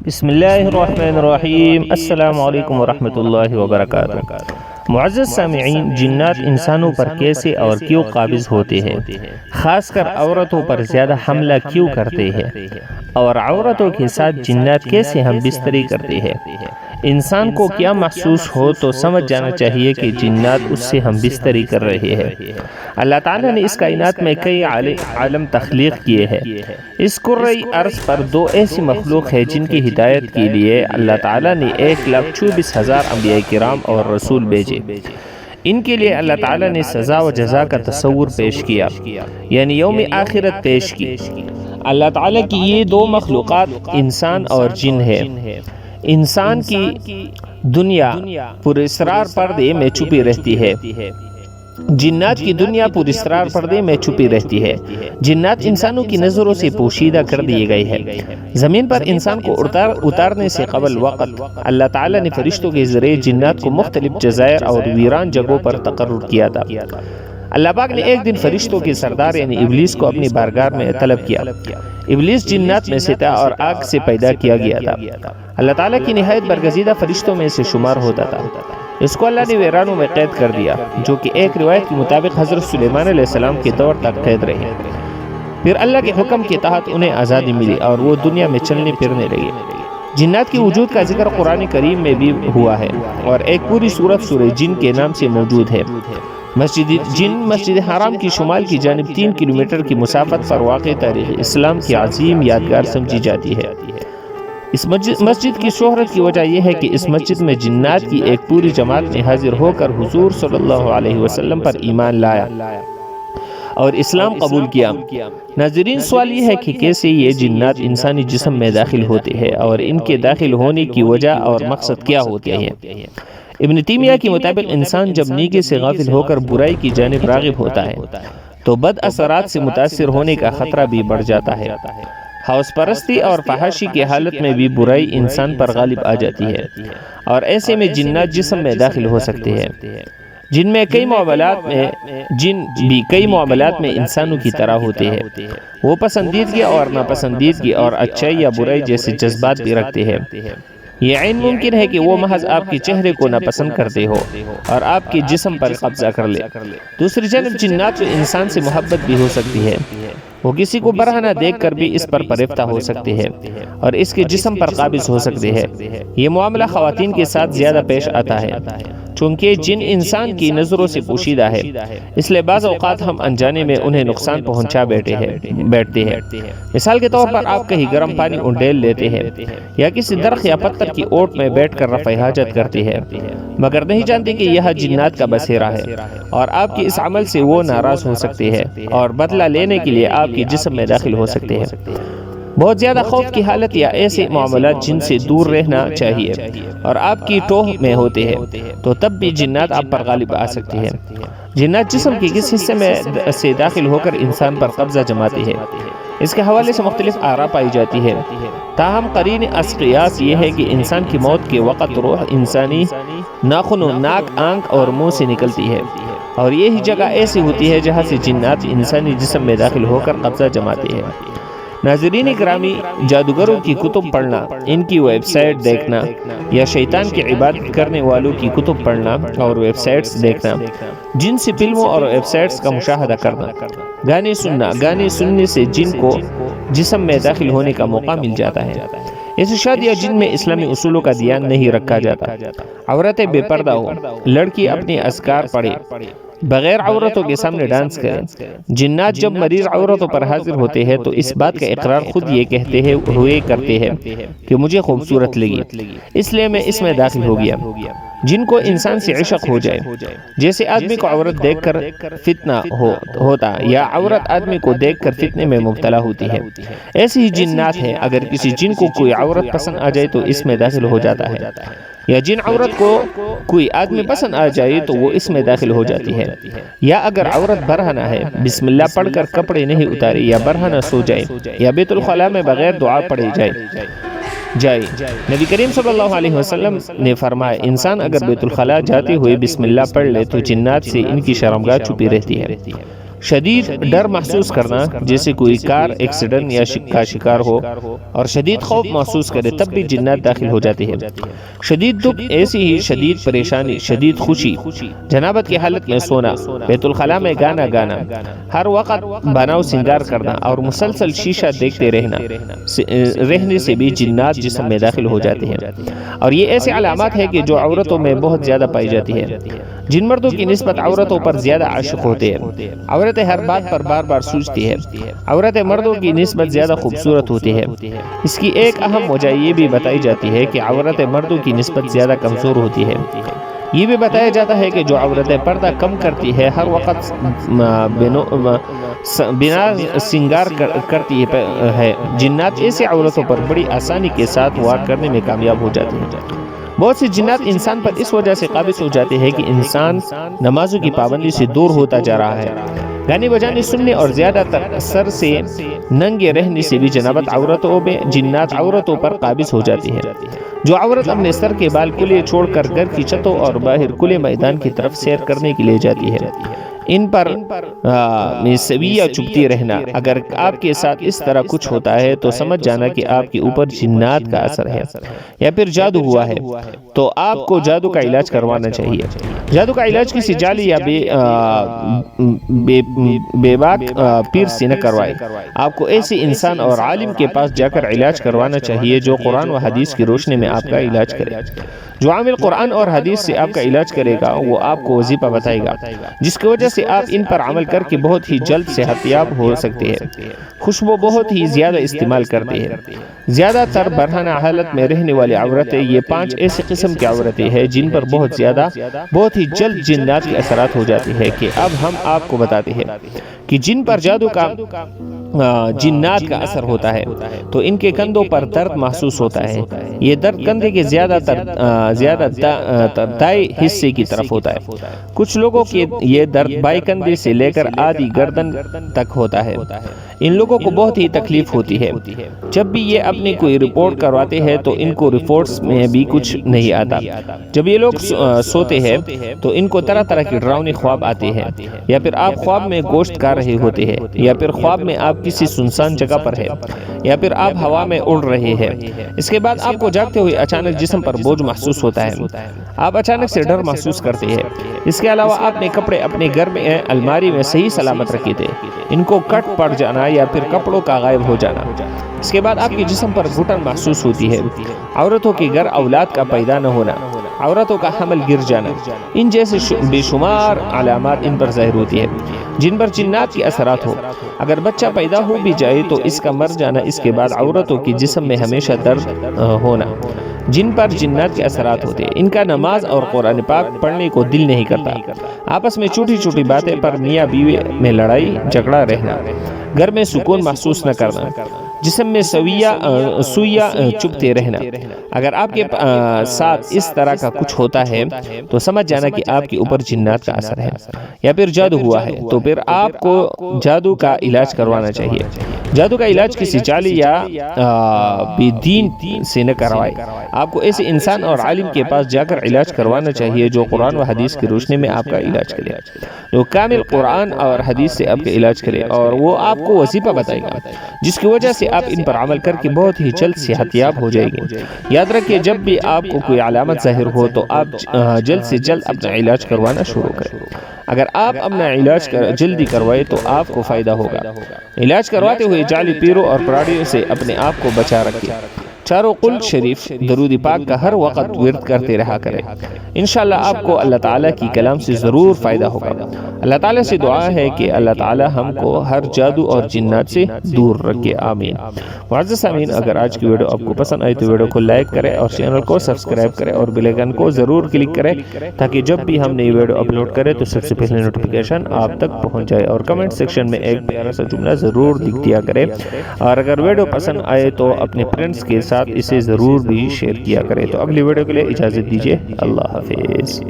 بسم اللہ الرحمن الرحیم۔ السلام علیکم ورحمۃ اللہ وبرکاتہ۔ معزز سامعین، جنات انسانوں پر کیسے اور کیوں قابض ہوتے ہیں، خاص کر عورتوں پر زیادہ حملہ کیوں کرتے ہیں، اور عورتوں کے ساتھ جنات کیسے ہم بستری کرتے ہیں، انسان کو کیا محسوس ہو تو سمجھ جانا چاہیے کہ جنات اس سے ہم بستری کر رہے ہیں۔ اللہ تعالیٰ نے اس کائنات میں کئی عالم تخلیق کیے ہیں۔ اس کرۂ ارض پر دو ایسی مخلوق ہے جن کی ہدایت کے لیے اللہ تعالیٰ نے 1,24,000 انبیاء کرام اور رسول بھیجے۔ ان کے لیے اللہ تعالیٰ نے سزا و جزا کا تصور پیش کیا، یعنی یوم آخرت پیش کی۔ اللہ تعالیٰ کی یہ دو مخلوقات انسان اور جن ہے۔ انسان کی دنیا پر اسرار پردے میں چھپی رہتی ہے، جنات کی دنیا پر اسرار پردے میں چھپی رہتی ہے۔ جنات انسانوں کی نظروں سے پوشیدہ کر دیے گئے ہیں۔ زمین پر انسان کو اتارنے سے قبل وقت اللہ تعالیٰ نے فرشتوں کے ذریعے جنات کو مختلف جزائر اور ویران جگہوں پر تقرر کیا تھا۔ اللہ پاک نے ایک دن فرشتوں کے سردار یعنی ابلیس کو اپنی بارگاہ میں طلب کیا۔ ابلیس جنات میں سے تھا اور آگ سے پیدا کیا گیا تھا۔ اللہ تعالیٰ کی نہایت برگزیدہ فرشتوں میں سے شمار ہوتا تھا۔ اس کو اللہ نے ویرانوں میں قید کر دیا، جو کہ ایک روایت کے مطابق حضرت سلیمان علیہ السلام کے دور تک قید رہے۔ پھر اللہ کے حکم کے تحت انہیں آزادی ملی اور وہ دنیا میں چلنے پھرنے لگے۔ جنات کی وجود کا ذکر قرآن کریم میں بھی ہوا ہے اور ایک پوری سورت سورہ جن کے نام سے موجود ہے۔ مسجد حرام کی شمال کی جانب 3 کلومیٹر کی مسافت پر واقع تاریخ اسلام کی عظیم یادگار سمجھی جاتی ہے۔ اس مسجد کی شہرت کی وجہ یہ ہے کہ اس مسجد میں جنات کی ایک پوری جماعت نے حاضر ہو کر حضور صلی اللہ علیہ وسلم پر ایمان لایا اور اسلام قبول کیا۔ ناظرین، سوال یہ ہے کہ کیسے یہ جنات انسانی جسم میں داخل ہوتے ہیں اور ان کے داخل ہونے کی وجہ اور مقصد کیا ہوتے ہیں۔ ابن تیمیہ کے مطابق انسان جب نیکی سے غافل ہو کر برائی کی جانب راغب ہوتا ہے تو بد اثرات سے متاثر ہونے کا خطرہ بھی بڑھ جاتا ہے۔ ہوس پرستی اور فحاشی کی حالت میں بھی برائی انسان پر غالب آ جاتی ہے اور ایسے میں جنات جسم میں داخل ہو سکتے ہیں۔ جن بھی کئی معاملات میں انسانوں کی طرح ہوتے ہیں۔ وہ پسندیدگی اور ناپسندیدگی اور اچھائی یا برائی جیسے جذبات بھی رکھتے ہیں۔ یہ عین ممکن ہے کہ وہ محض آپ کے چہرے کو ناپسند کرتے ہو اور آپ کے جسم پر قبضہ کر لے۔ دوسری جانب جنات میں انسان سے محبت بھی ہو سکتی ہے۔ وہ کسی کو برہنہ دیکھ کر بھی اس پر فریفتہ ہو سکتے ہیں اور اس کے جسم پر قابض ہو سکتے ہیں۔ یہ معاملہ خواتین کے ساتھ زیادہ پیش آتا ہے، چونکہ جن انسان کی نظروں سے پوشیدہ ہے، اس لیے بعض اوقات ہم انجانے میں انہیں نقصان پہنچا بیٹھتے ہیں۔ مثال کے طور پر آپ کہیں گرم پانی انڈیل لیتے ہیں یا کسی درخت یا پتھر کی اوٹ میں بیٹھ کر رفع حاجت کرتے ہیں، مگر نہیں جانتے کہ یہ جنات کا بسیرا ہے اور آپ کے اس عمل سے وہ ناراض ہو سکتے ہیں اور بدلہ لینے کے لیے آپ کے جسم میں داخل ہو سکتے ہیں۔ بہت زیادہ خوف کی حالت یا ایسے معاملات جن سے دور رہنا چاہیے اور آپ کی ٹوہ میں ہوتے ہیں تو تب بھی جنات آپ پر غالب آ سکتی ہیں۔ جنات جسم کے کس حصے میں سے داخل ہو کر انسان پر قبضہ جماتے ہیں، اس کے حوالے سے مختلف آراء پائی جاتی ہے۔ تاہم قرین قیاس یہ ہے کہ انسان کی موت کے وقت روح انسانی ناخنوں، ناک، آنکھ اور منہ سے نکلتی ہے اور یہی جگہ ایسی ہوتی ہے جہاں سے جنات انسانی جسم میں داخل ہو کر قبضہ جماتے ہیں۔ ناظرین گرامی، جادوگروں کی کتب پڑھنا، ان کی ویب سائٹ دیکھنا یا شیطان کی عبادت کرنے والوں کی کتب پڑھنا اور ویب سائٹس دیکھنا، جن سے فلموں اور ویب سائٹس کا مشاہدہ کرنا، گانے سننے سے جن کو جسم میں داخل ہونے کا موقع مل جاتا ہے۔ ایسی شادیاں جن میں اسلامی اصولوں کا دھیان نہیں رکھا جاتا، عورتیں بے پردہ ہو، لڑکی اپنے اذکار پڑھے، بغیر عورتوں کے سامنے ڈانس کریں۔ جنات جب مریض عورتوں پر حاضر ہوتے ہیں تو اس بات کا اقرار خود یہ کہتے ہیں کہ مجھے خوبصورت لگی، اس لیے میں اس میں داخل ہو گیا۔ جن کو انسان سے عشق ہو جائے، جیسے آدمی کو عورت دیکھ کر فتنہ ہوتا یا عورت آدمی کو دیکھ کر فتنے میں مبتلا ہوتی ہے، ایسی ہی جنات ہیں۔ اگر کسی جن کو کوئی عورت پسند آ جائے تو اس میں داخل ہو جاتا ہے، یا جن عورت کو کوئی آدمی پسند آ جائے تو وہ اس میں داخل ہو جاتی ہے، یا اگر عورت برہنہ ہے، بسم اللہ پڑھ کر کپڑے نہیں اتارے یا برہنہ سو جائے یا بیت الخلاء میں بغیر دعا پڑھے جائے۔ نبی کریم صلی اللہ علیہ وسلم نے فرمایا، انسان اگر بیت الخلاء جاتے ہوئے بسم اللہ پڑھ لے تو جنات سے ان کی شرمگاہ چھپی رہتی ہے۔ شدید ڈر محسوس کرنا، جیسے کوئی کار ایکسیڈنٹ یا کا شکار ہو اور شدید خوف محسوس کرے تب بھی جنات داخل ہو جاتے ہیں۔ شدید دکھ، ایسی ہی شدید پریشانی، شدید خوشی، جنابت کی حالت میں سونا، بیت الخلاء میں گانا گانا، ہر وقت بناؤ سنگار کرنا اور مسلسل شیشہ دیکھتے رہنے سے بھی جنات جسم میں داخل ہو جاتے ہیں۔ اور یہ ایسے علامات ہیں کہ جو عورتوں میں بہت زیادہ پائی جاتی ہے۔ جن مردوں کی نسبت عورتوں پر زیادہ عاشق ہوتے ہیں، عورتیں ہر بات پر بار بار سوچتی ہے، عورتیں مردوں کی نسبت زیادہ خوبصورت ہوتی ہے۔ اس کی ایک اہم وجہ یہ بھی بتائی جاتی ہے کہ عورتیں مردوں کی نسبت زیادہ کمزور ہوتی ہے۔ یہ بھی بتایا جاتا ہے کہ جو عورتیں پردہ کم کرتی ہے، ہر وقت بنا سنگار کرتی ہے، جنات ایسی عورتوں پر بڑی آسانی کے ساتھ وار کرنے میں کامیاب ہو جاتے ہیں۔ بہت سی جنات انسان پر اس وجہ سے قابض ہو جاتے ہیں کہ انسان نمازوں کی پابندی سے دور ہوتا جا رہا ہے۔ گانے بجانے سننے اور زیادہ تر سر سے ننگے رہنے سے بھی جنات عورتوں پر قابض ہو جاتی ہیں۔ جو عورت اپنے سر کے بال کھلے چھوڑ کر گھر کی چھتوں اور باہر کھلے میدان کی طرف سیر کرنے کے لیے جاتی ہے، ان پر سویہ چپتی رہنا۔ اگر آپ کے ساتھ اس طرح کچھ ہوتا ہے تو سمجھ جانا کہ آپ کے اوپر جنات کا اثر ہے یا پھر جادو ہوا ہے، تو آپ کو جادو کا علاج کروانا چاہیے۔ جادو کا علاج کسی جعلی یا بے باک پیر سے نہ کروائے۔ آپ کو ایسے انسان اور عالم کے پاس جا کر علاج کروانا چاہیے جو قرآن و حدیث کی روشنی میں آپ کا علاج کرے۔ جو عامل قرآن اور حدیث سے آپ کا علاج کرے گا وہ آپ کو وظیفہ بتائے گا، جس کی وجہ سے آپ ان پر عمل کر کے بہت ہی جلد صحت یاب ہو سکتے ہیں۔ خوشبو بہت ہی زیادہ استعمال کرتے ہیں۔ زیادہ تر برہنہ حالت میں رہنے والی عورتیں، یہ 5 ایسی قسم کی عورتیں ہیں جن پر بہت ہی جلد جنات کے اثرات ہو جاتے ہیں، کہ اب ہم آپ کو بتاتے ہیں کہ جن پر جادو کا جنات کا اثر ہوتا ہے تو ان کے کندھوں پر درد محسوس ہوتا ہے۔ یہ درد کندھے کے زیادہ دائیں حصے کی طرف ہوتا ہے۔ کچھ لوگوں کے یہ درد بائیں کندھے سے لے کر آدھی گردن تک ہوتا ہے۔ ان لوگوں کو بہت ہی تکلیف ہوتی ہے۔ جب بھی یہ اپنی کوئی رپورٹ کرواتے ہیں تو ان کو رپورٹس میں بھی کچھ نہیں آتا۔ جب یہ لوگ سوتے ہیں تو ان کو طرح طرح کے ڈراؤنے خواب آتے ہیں، یا پھر آپ خواب میں گوشت کھا رہے ہوتے ہیں، یا پھر خواب میں آپ کسی سنسان جگہ پر ہے، یا پھر آپ ہوا میں اڑ رہے ہیں۔ اس کے بعد آپ کو جاگتے ہوئے اچانک جسم پر بوجھ محسوس ہوتا ہے، آپ اچانک سے ڈر محسوس کرتے ہیں۔ اس کے علاوہ اپنے کپڑے اپنے گھر میں الماری میں صحیح سلامت رکھے تھے، ان کو کٹ پڑ جانا یا پھر کپڑوں کا غائب ہو جانا۔ اس کے بعد آپ کے جسم پر گھٹن محسوس ہوتی ہے، عورتوں کے گھر اولاد کا پیدا نہ ہونا، عورتوں کا حمل گر جانا، ان جیسے بے شمار علامات ان پر ظاہر ہوتی ہے جن پر جنات کے اثرات ہو۔ اگر بچہ پیدا ہو بھی جائے تو اس کا مر جانا، اس کے بعد عورتوں کے جسم میں ہمیشہ درد ہونا، جن پر جنات کے اثرات ہوتے ہیں۔ ان کا نماز اور قرآن پاک پڑھنے کو دل نہیں کرتا، آپس میں چھوٹی چھوٹی باتیں پر میاں بیوی میں لڑائی جھگڑا رہنا، گھر میں سکون محسوس نہ کرنا، جسم میں سویہ چپتے رہنا۔ اگر آپ کے ساتھ اس طرح کا کچھ ہوتا ہے تو سمجھ جانا کہ آپ کے اوپر جنات کا اثر ہے یا پھر جادو ہوا ہے، تو پھر آپ کو جادو کا علاج کروانا چاہیے۔ جادو کا علاج کسی جعلی یا بے دین سے نہ کروائے۔ آپ کو ایسے انسان اور عالم کے پاس جا کر علاج کروانا چاہیے جو قرآن و حدیث کی روشنی میں آپ کا علاج کرے، جو کامل قرآن اور حدیث سے آپ کا علاج کرے، اور وہ آپ کو وظیفہ بتائے گا جس کی وجہ سے آپ ان پر عمل کر کے بہت ہی جلد صحت یاب ہو جائے گی۔ یاد رکھیں، جب بھی آپ کو کوئی علامت ظاہر ہو تو آپ جلد سے جلد اپنا علاج کروانا شروع کریں۔ اگر آپ اپنا علاج جلدی کروائے تو آپ کو فائدہ ہوگا۔ علاج کرواتے ہوئے جعلی پیروں اور پراڑیوں سے اپنے آپ کو بچا رکھیں۔ چاروں قل شریف درود پاک کا ہر وقت ورد کرتے رہا کریں۔ انشاءاللہ آپ کو اللہ تعالیٰ کی کلام سے ضرور فائدہ ہوگا۔ اللہ تعالیٰ سے دعا ہے کہ اللہ تعالیٰ ہم کو ہر جادو اور جنات سے دور رکھے، آمین۔ معزز سامعین، اگر آج کی ویڈیو آپ کو پسند آئی تو ویڈیو کو لائک کریں اور چینل کو سبسکرائب کریں اور بیل آئیکن کو ضرور کلک کریں تاکہ جب بھی ہم نئی ویڈیو اپلوڈ کریں تو سب سے پہلے نوٹیفیکیشن آپ تک پہنچ جائے، اور کمنٹ سیکشن میں ایک پیارا سا جملہ ضرور لکھ دیا کریں، اور اگر ویڈیو پسند آئے تو اپنے فرینڈز کے ساتھ اسے ضرور بھی شیئر کیا کریں۔ تو اگلی ویڈیو کے لیے اجازت دیجیے، اللہ حافظ۔